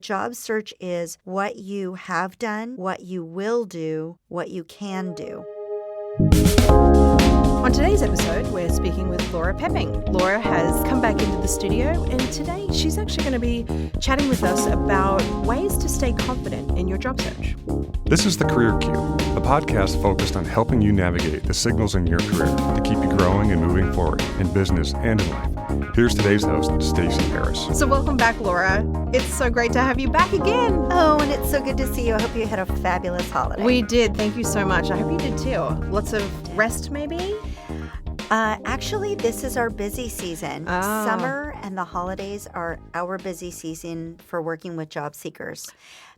Job search is what you have done, what you will do, what you can do. On today's episode, we're speaking with Lora Poepping. Lora has come back into the studio, and today she's actually going to be chatting with us about ways to stay confident in your job search. This is The Career Cue, a podcast focused on helping you navigate the signals in your career to keep you growing and moving forward in business and in life. Here's today's host, Stacey Harris. So welcome back, Lora. It's so great to have you back again. Oh, and it's so good to see you. I hope you had a fabulous holiday. We did. Thank you so much. I hope you did too. Lots of rest, maybe? Actually, this is our busy season. Oh. Summer and the holidays are our busy season for working with job seekers.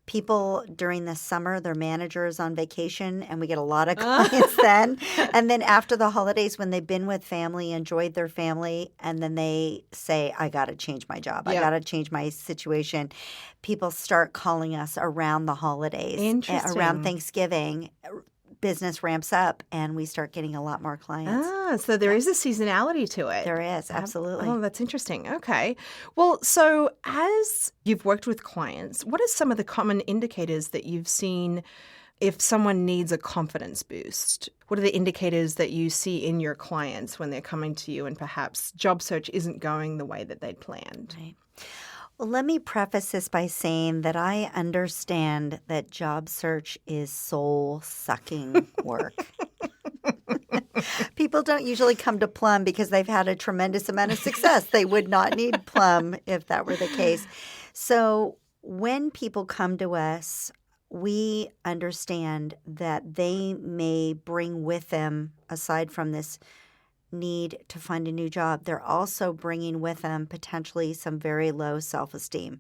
People during the summer, their manager is on vacation, and we get a lot of clients then. And then after the holidays, when they've been with family, enjoyed their family, and then they say, I got to change my job. I got to change my situation. People start calling us around the holidays. Interesting. Around Thanksgiving. Business ramps up and we start getting a lot more clients. So there is a seasonality to it. There is, absolutely. Oh, that's interesting. Okay. Well, so as you've worked with clients, what are some of the common indicators that you've seen if someone needs a confidence boost? What are the indicators that you see in your clients when they're coming to you and perhaps job search isn't going the way that they'd planned? Right. Well, let me preface this by saying that I understand that job search is soul-sucking work. People don't usually come to Plum because they've had a tremendous amount of success. They would not need Plum if that were the case. So when people come to us, we understand that they may bring with them, aside from this need to find a new job, they're also bringing with them potentially some very low self-esteem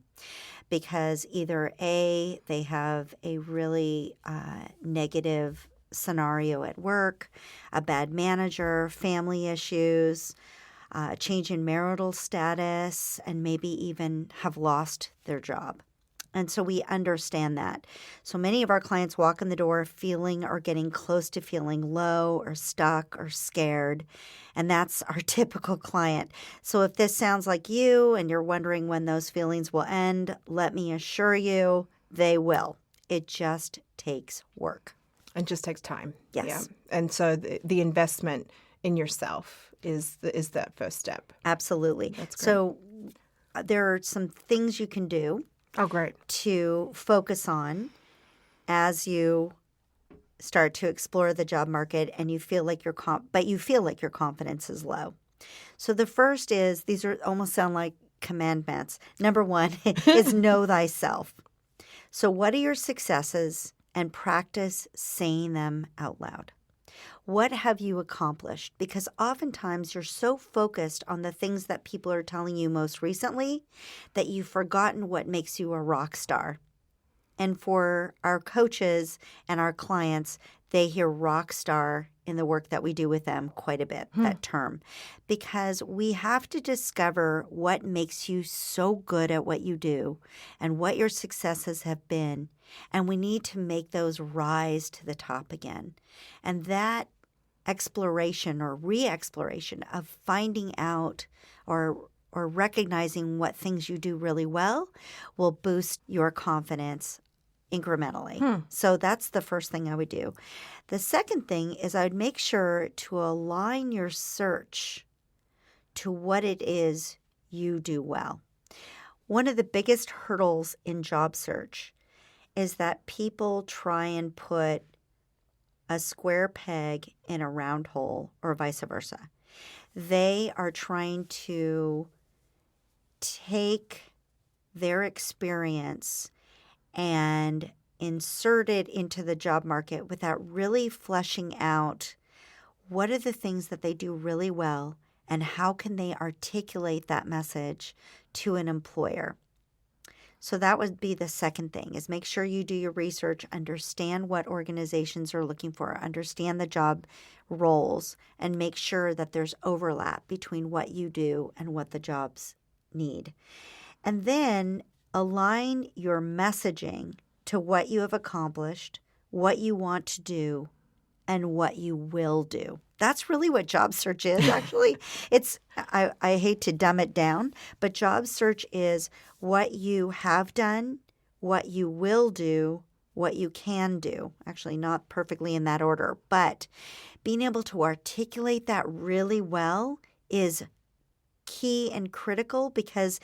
because either A, they have a really negative scenario at work, a bad manager, family issues, change in marital status, and maybe even have lost their job. And so we understand that. So many of our clients walk in the door feeling or getting close to feeling low or stuck or scared. And that's our typical client. So if this sounds like you and you're wondering when those feelings will end, let me assure you they will. It just takes work. It just takes time. Yes. Yeah. And so the investment in yourself is that first step. Absolutely. That's great. So there are some things you can do. Oh, great. To focus on as you start to explore the job market and you feel like your confidence is low. So the first is, these are almost sound like commandments. Number one is know thyself. So what are your successes, and practice saying them out loud. What have you accomplished? Because oftentimes you're so focused on the things that people are telling you most recently that you've forgotten what makes you a rock star. And for our coaches and our clients, they hear rock star in the work that we do with them quite a bit, that term. Because we have to discover what makes you so good at what you do and what your successes have been. And we need to make those rise to the top again. And that exploration or re-exploration of finding out or recognizing what things you do really well will boost your confidence incrementally. So that's the first thing I would do. The second thing is I would make sure to align your search to what it is you do well. One of the biggest hurdles in job search is that people try and put a square peg in a round hole or vice versa. They are trying to take their experience and insert it into the job market without really fleshing out what are the things that they do really well and how can they articulate that message to an employer. So that would be the second thing, is make sure you do your research, understand what organizations are looking for, understand the job roles, and make sure that there's overlap between what you do and what the jobs need. And then align your messaging to what you have accomplished, what you want to do, and what you will do. That's really what job search is, actually. I hate to dumb it down, but job search is what you have done, what you will do, what you can do. Actually, not perfectly in that order, but being able to articulate that really well is key and critical, because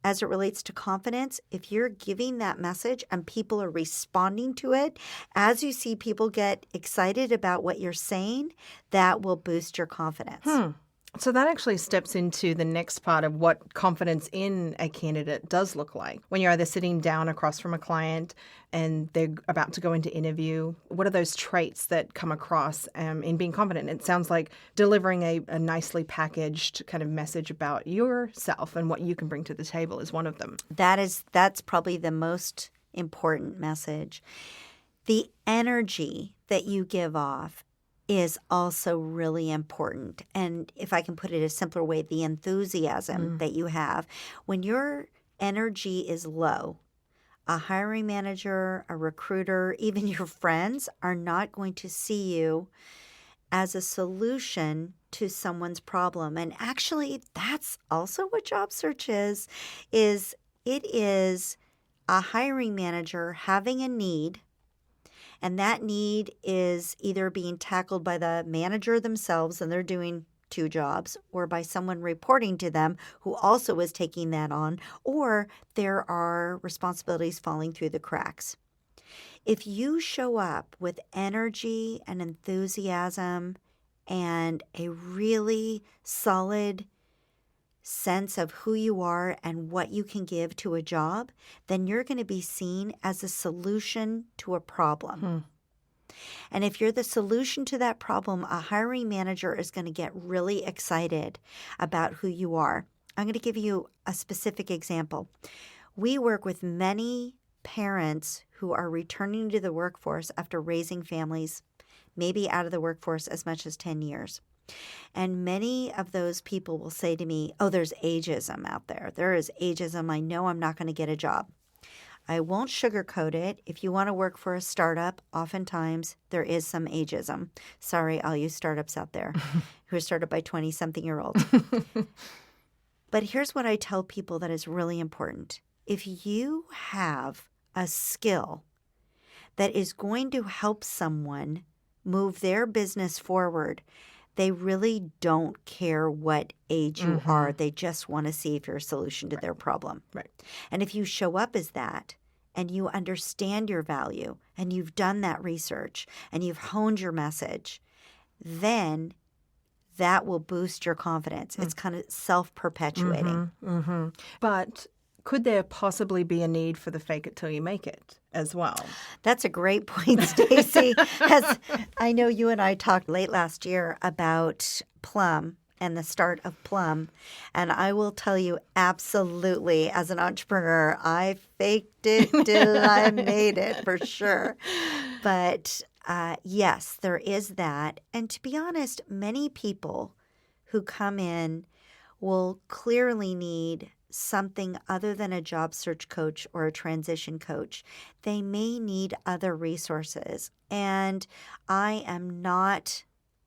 as it relates to confidence, if you're giving that message and people are responding to it, as you see people get excited about what you're saying, that will boost your confidence. So that actually steps into the next part of what confidence in a candidate does look like. When you're either sitting down across from a client and they're about to go into interview, what are those traits that come across in being confident? It sounds like delivering a nicely packaged kind of message about yourself and what you can bring to the table is one of them. That's probably the most important message. The energy that you give off is also really important. And if I can put it a simpler way, the enthusiasm that you have. When your energy is low, a hiring manager, a recruiter, even your friends are not going to see you as a solution to someone's problem. And actually, that's also what job search is it is a hiring manager having a need. And that need is either being tackled by the manager themselves, and they're doing two jobs, or by someone reporting to them who also is taking that on, or there are responsibilities falling through the cracks. If you show up with energy and enthusiasm and a really solid sense of who you are and what you can give to a job, then you're going to be seen as a solution to a problem. And if you're the solution to that problem, a hiring manager is going to get really excited about who you are. I'm going to give you a specific example. We work with many parents who are returning to the workforce after raising families, maybe out of the workforce as much as 10 years. And many of those people will say to me, oh, there's ageism out there. There is ageism. I know I'm not going to get a job. I won't sugarcoat it. If you want to work for a startup, oftentimes there is some ageism. Sorry, all you startups out there who are started by 20-something-year-olds. But here's what I tell people that is really important. If you have a skill that is going to help someone move their business forward, they really don't care what age you are. They just want to see if you're a solution to their problem. Right. And if you show up as that and you understand your value and you've done that research and you've honed your message, then that will boost your confidence. It's kind of self-perpetuating. But could there possibly be a need for the fake it till you make it as well? That's a great point, Stacey. As I know you and I talked late last year about Plum and the start of Plum. And I will tell you, absolutely, as an entrepreneur, I faked it till I made it for sure. But yes, there is that. And to be honest, many people who come in will clearly need something other than a job search coach or a transition coach. They may need other resources. And I am not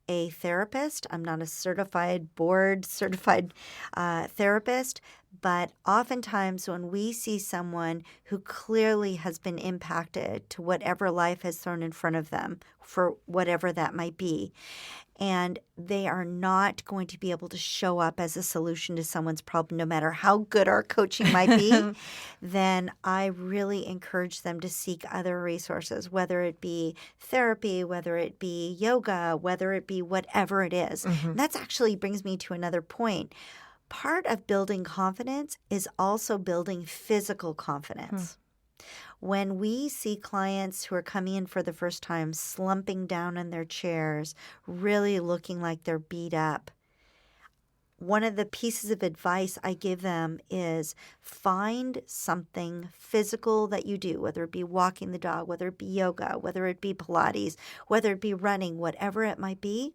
a therapist. I'm not a board-certified therapist. But oftentimes when we see someone who clearly has been impacted to whatever life has thrown in front of them, for whatever that might be, and they are not going to be able to show up as a solution to someone's problem, no matter how good our coaching might be, then I really encourage them to seek other resources, whether it be therapy, whether it be yoga, whether it be whatever it is. And that actually brings me to another point. Part of building confidence is also building physical confidence. When we see clients who are coming in for the first time slumping down in their chairs, really looking like they're beat up, one of the pieces of advice I give them is find something physical that you do, whether it be walking the dog, whether it be yoga, whether it be Pilates, whether it be running, whatever it might be.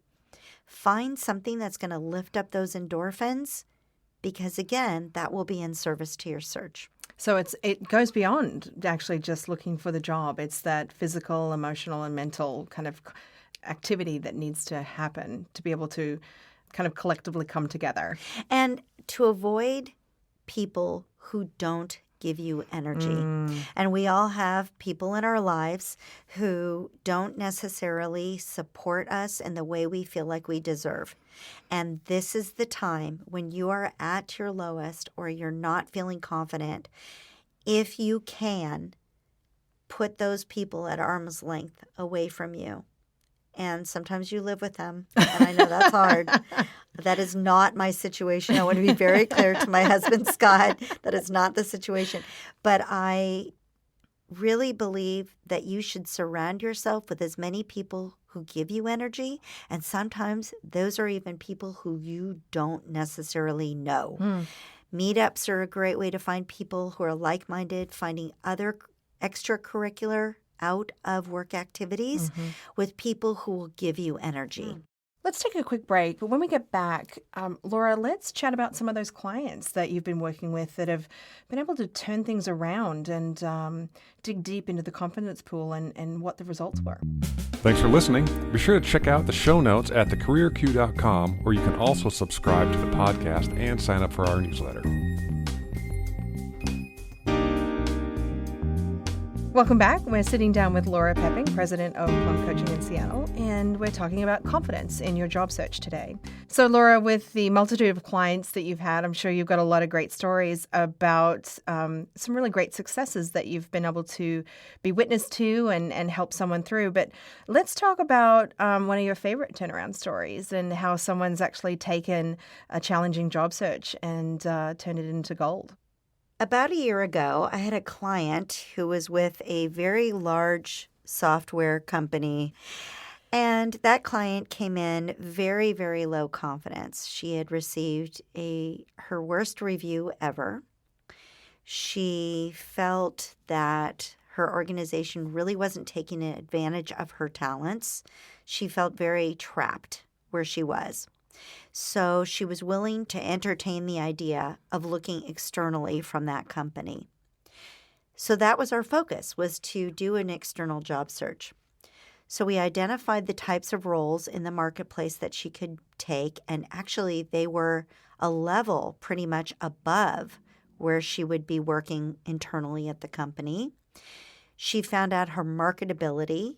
Find something that's going to lift up those endorphins, because, again, that will be in service to your search. So it goes beyond actually just looking for the job. It's that physical, emotional, and mental kind of activity that needs to happen to be able to kind of collectively come together. And to avoid people who don't give you energy. And we all have people in our lives who don't necessarily support us in the way we feel like we deserve. And this is the time when you are at your lowest or you're not feeling confident, if you can, put those people at arm's length away from you. And sometimes you live with them. And I know that's hard. That is not my situation. I want to be very clear to my husband, Scott, that is not the situation. But I really believe that you should surround yourself with as many people who give you energy. And sometimes those are even people who you don't necessarily know. Meetups are a great way to find people who are like-minded, finding other extracurricular out of work activities with people who will give you energy. Let's take a quick break. But when we get back, Lora, let's chat about some of those clients that you've been working with that have been able to turn things around and dig deep into the confidence pool and what the results were. Thanks for listening. Be sure to check out the show notes at thecareerq.com, where you can also subscribe to the podcast and sign up for our newsletter. Welcome back. We're sitting down with Lora Poepping, president of Plum Coaching in Seattle, and we're talking about confidence in your job search today. So, Lora, with the multitude of clients that you've had, I'm sure you've got a lot of great stories about some really great successes that you've been able to be witness to and help someone through. But let's talk about one of your favorite turnaround stories and how someone's actually taken a challenging job search and turned it into gold. About a year ago, I had a client who was with a very large software company, and that client came in very, very low confidence. She had received her worst review ever. She felt that her organization really wasn't taking advantage of her talents. She felt very trapped where she was. So she was willing to entertain the idea of looking externally from that company. So that was our focus, was to do an external job search. So we identified the types of roles in the marketplace that she could take, and actually they were a level pretty much above where she would be working internally at the company. She found out her marketability.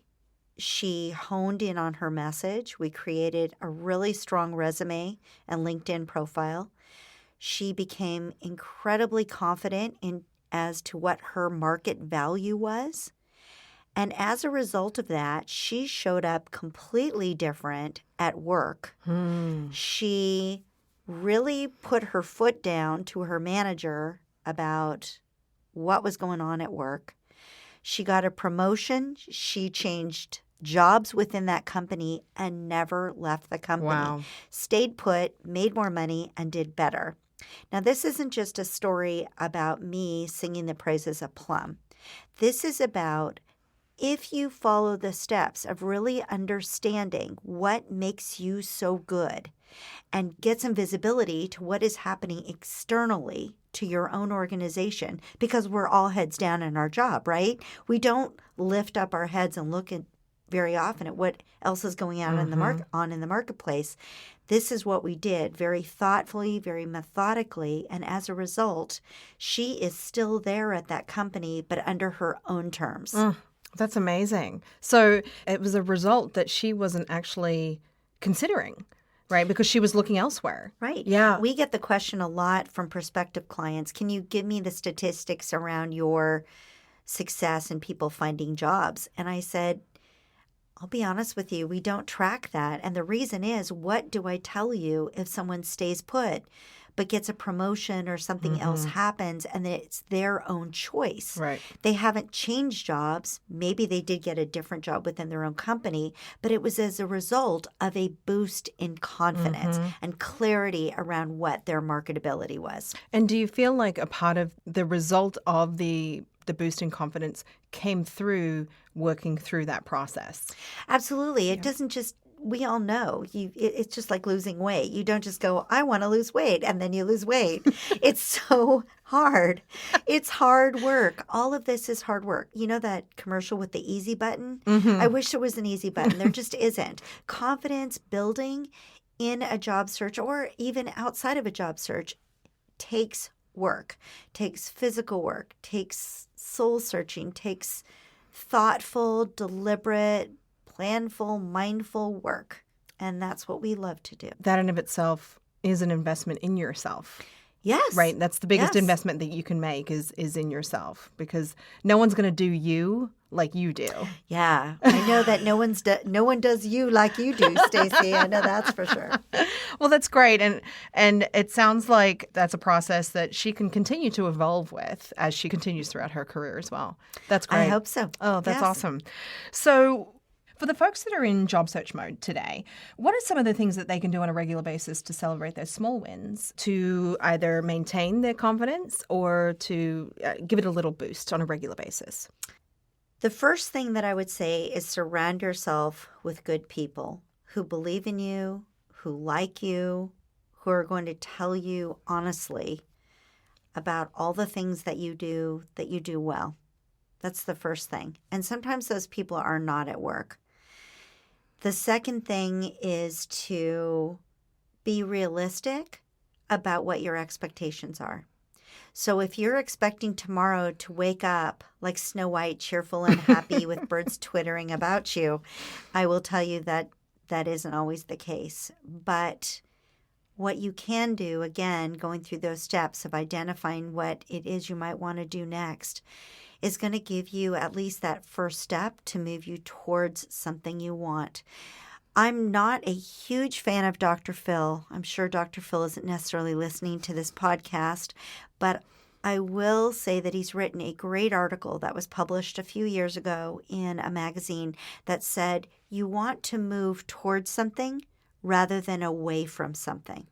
She honed in on her message. We created a really strong resume and LinkedIn profile. She became incredibly confident as to what her market value was. And as a result of that, she showed up completely different at work. She really put her foot down to her manager about what was going on at work. She got a promotion. She changed jobs within that company and never left the company. Wow. Stayed put, made more money, and did better. Now, this isn't just a story about me singing the praises of Plum. This is about if you follow the steps of really understanding what makes you so good and get some visibility to what is happening externally to your own organization, because we're all heads down in our job, right? We don't lift up our heads and look at very often at what else is going on in the marketplace. This is what we did very thoughtfully, very methodically, and as a result, she is still there at that company, but under her own terms. That's amazing. So it was a result that she wasn't actually considering, right? Because she was looking elsewhere. Right. Yeah. We get the question a lot from prospective clients. Can you give me the statistics around your success in people finding jobs? And I said, I'll be honest with you, we don't track that. And the reason is, what do I tell you if someone stays put but gets a promotion or something else happens and it's their own choice? Right. They haven't changed jobs. Maybe they did get a different job within their own company, but it was as a result of a boost in confidence and clarity around what their marketability was. And do you feel like a part of the result of the boost in confidence came through working through that process? Absolutely. It doesn't just, we all know, it's just like losing weight. You don't just go, I want to lose weight, and then you lose weight. It's so hard. It's hard work. All of this is hard work. You know that commercial with the easy button? I wish there was an easy button. There just isn't. Confidence building in a job search or even outside of a job search takes work, takes physical work, takes soul searching, takes thoughtful, deliberate, planful, mindful work. And that's what we love to do. That in of itself is an investment in yourself. Yes. Right? That's the biggest Yes. investment that you can make is in yourself, because no one's going to do you like you do. Yeah. I know that no one does you like you do, Stacey. I know that's for sure. Well, that's great. And it sounds like that's a process that she can continue to evolve with as she continues throughout her career as well. That's great. I hope so. Oh, that's Yes. awesome. So for the folks that are in job search mode today, what are some of the things that they can do on a regular basis to celebrate their small wins, to either maintain their confidence or to give it a little boost on a regular basis? The first thing that I would say is surround yourself with good people who believe in you, who like you, who are going to tell you honestly about all the things that you do well. That's the first thing. And sometimes those people are not at work. The second thing is to be realistic about what your expectations are. So if you're expecting tomorrow to wake up like Snow White, cheerful and happy with birds twittering about you, I will tell you that that isn't always the case. But what you can do, again, going through those steps of identifying what it is you might want to do next, is going to give you at least that first step to move you towards something you want. I'm not a huge fan of Dr. Phil. I'm sure Dr. Phil isn't necessarily listening to this podcast, but I will say that he's written a great article that was published a few years ago in a magazine that said you want to move towards something rather than away from something.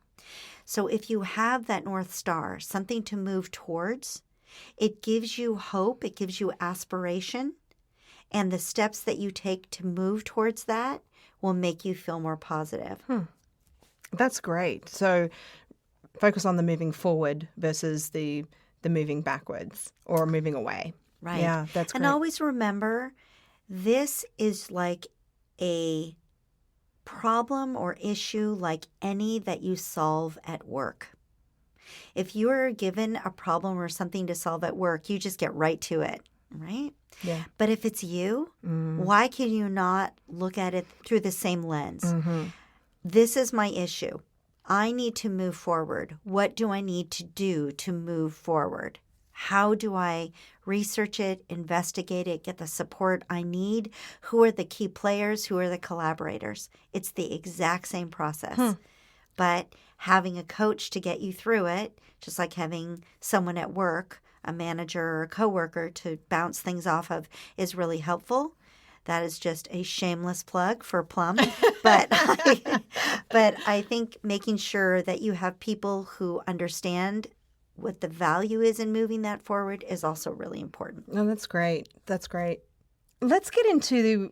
So if you have that North Star, something to move towards, it gives you hope, it gives you aspiration, and the steps that you take to move towards that will make you feel more positive. That's great. So focus on the moving forward versus the moving backwards or moving away. Right. Yeah, that's great. And always remember, this is like a problem or issue like any that you solve at work. If you are given a problem or something to solve at work, you just get right to it, right? Yeah. But if it's you, why can you not look at it through the same lens? Mm-hmm. This is my issue. I need to move forward. What do I need to do to move forward? How do I research it, investigate it, get the support I need? Who are the key players? Who are the collaborators? It's the exact same process. But having a coach to get you through it, just like having someone at work, a manager or a coworker to bounce things off of, is really helpful. That is just a shameless plug for Plum. But I think making sure that you have people who understand what the value is in moving that forward is also really important. Oh, that's great. That's great. Let's get into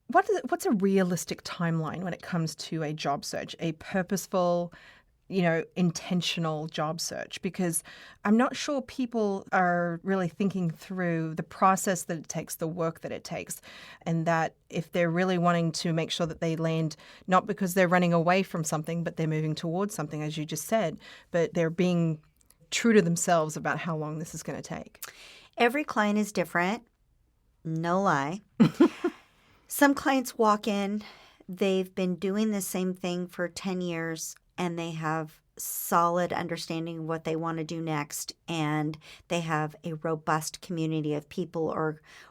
what's a realistic timeline when it comes to a job search, a purposeful, intentional job search, because I'm not sure people are really thinking through the process that it takes, the work that it takes, and that if they're really wanting to make sure that they land, not because they're running away from something, but they're moving towards something, as you just said, but they're being true to themselves about how long this is going to take. Every client is different. No lie. Some clients walk in, they've been doing the same thing for 10 years, and they have solid understanding of what they want to do next, and they have a robust community of people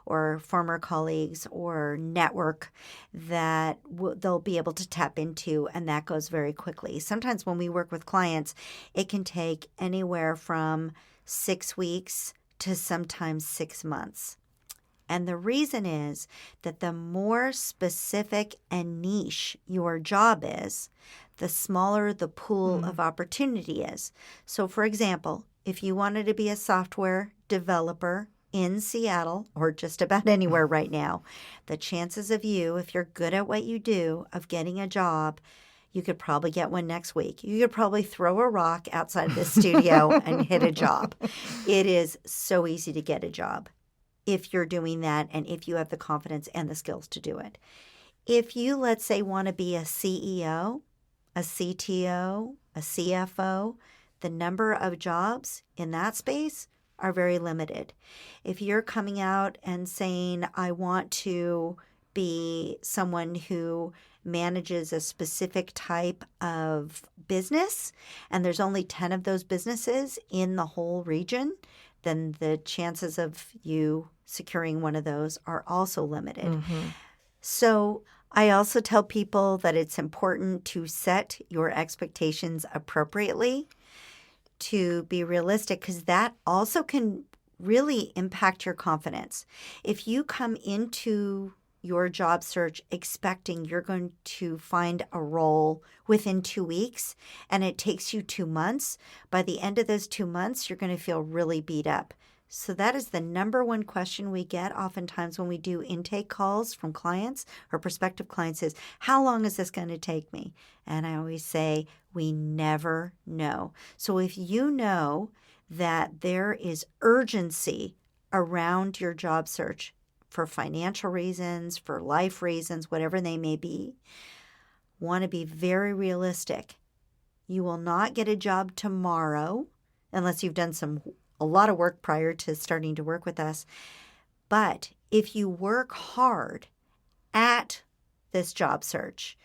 or former colleagues or network that they'll be able to tap into, and that goes very quickly. Sometimes when we work with clients, it can take anywhere from 6 weeks to sometimes 6 months. And the reason is that the more specific and niche your job is, the smaller the pool of opportunity is. So, for example, if you wanted to be a software developer in Seattle or just about anywhere right now, the chances of you, if you're good at what you do, of getting a job, you could probably get one next week. You could probably throw a rock outside of the studio and hit a job. It is so easy to get a job if you're doing that and if you have the confidence and the skills to do it. If you, let's say, want to be a CEO, a CTO, a CFO, the number of jobs in that space are very limited. If you're coming out and saying, I want to be someone who manages a specific type of business, and there's only 10 of those businesses in the whole region, then the chances of you securing one of those are also limited. So I also tell people that it's important to set your expectations appropriately, to be realistic, because that also can really impact your confidence. If you come into your job search expecting you're going to find a role within 2 weeks and it takes you 2 months, by the end of those 2 months, you're going to feel really beat up. So that is the number one question we get oftentimes when we do intake calls from clients or prospective clients is, how long is this going to take me? And I always say, we never know. So if you know that there is urgency around your job search for financial reasons, for life reasons, whatever they may be, want to be very realistic. You will not get a job tomorrow unless you've done a lot of work prior to starting to work with us. But if you work hard at this job search,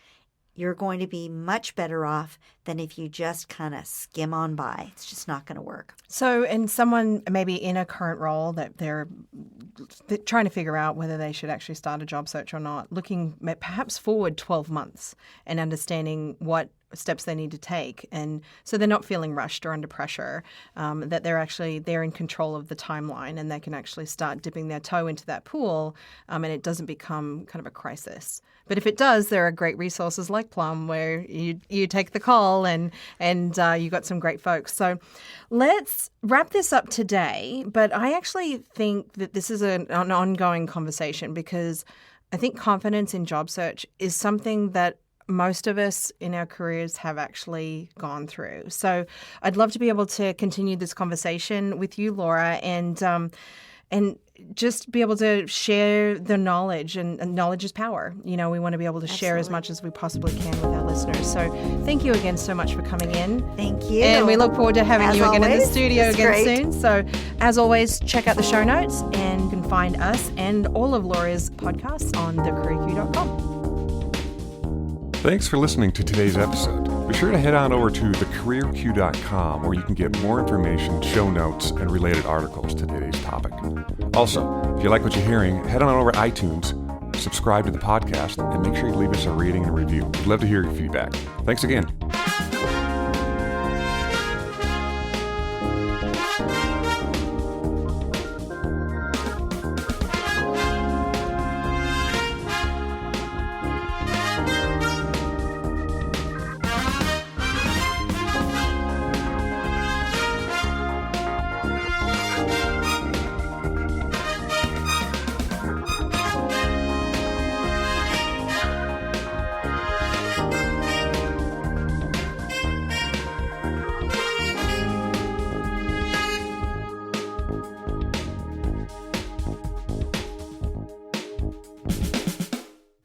you're going to be much better off than if you just kind of skim on by. It's just not going to work. So, and someone maybe in a current role that they're trying to figure out whether they should actually start a job search or not, looking perhaps forward 12 months and understanding what steps they need to take, and so they're not feeling rushed or under pressure, that they're in control of the timeline and they can actually start dipping their toe into that pool, and it doesn't become kind of a crisis. But if it does, there are great resources like Plum where you take the call and you got some great folks. So let's wrap this up today. But I actually think that this is an ongoing conversation, because I think confidence in job search is something that most of us in our careers have actually gone through. So I'd love to be able to continue this conversation with you, Lora, and just be able to share the knowledge, and knowledge is power. You know, we want to be able to share as much as we possibly can with our listeners. So thank you again so much for coming in. Thank you. And we look forward to having As you again in the always, studio it's again great. soon. So as always, check out the show notes, and you can find us and all of Laura's podcasts on thecareerq.com. Thanks for listening to today's episode. Be sure to head on over to thecareerq.com where you can get more information, show notes, and related articles to today's topic. Also, if you like what you're hearing, head on over to iTunes, subscribe to the podcast, and make sure you leave us a rating and review. We'd love to hear your feedback. Thanks again.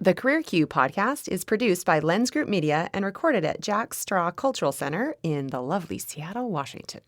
The Career Q podcast is produced by Lens Group Media and recorded at Jack Straw Cultural Center in the lovely Seattle, Washington.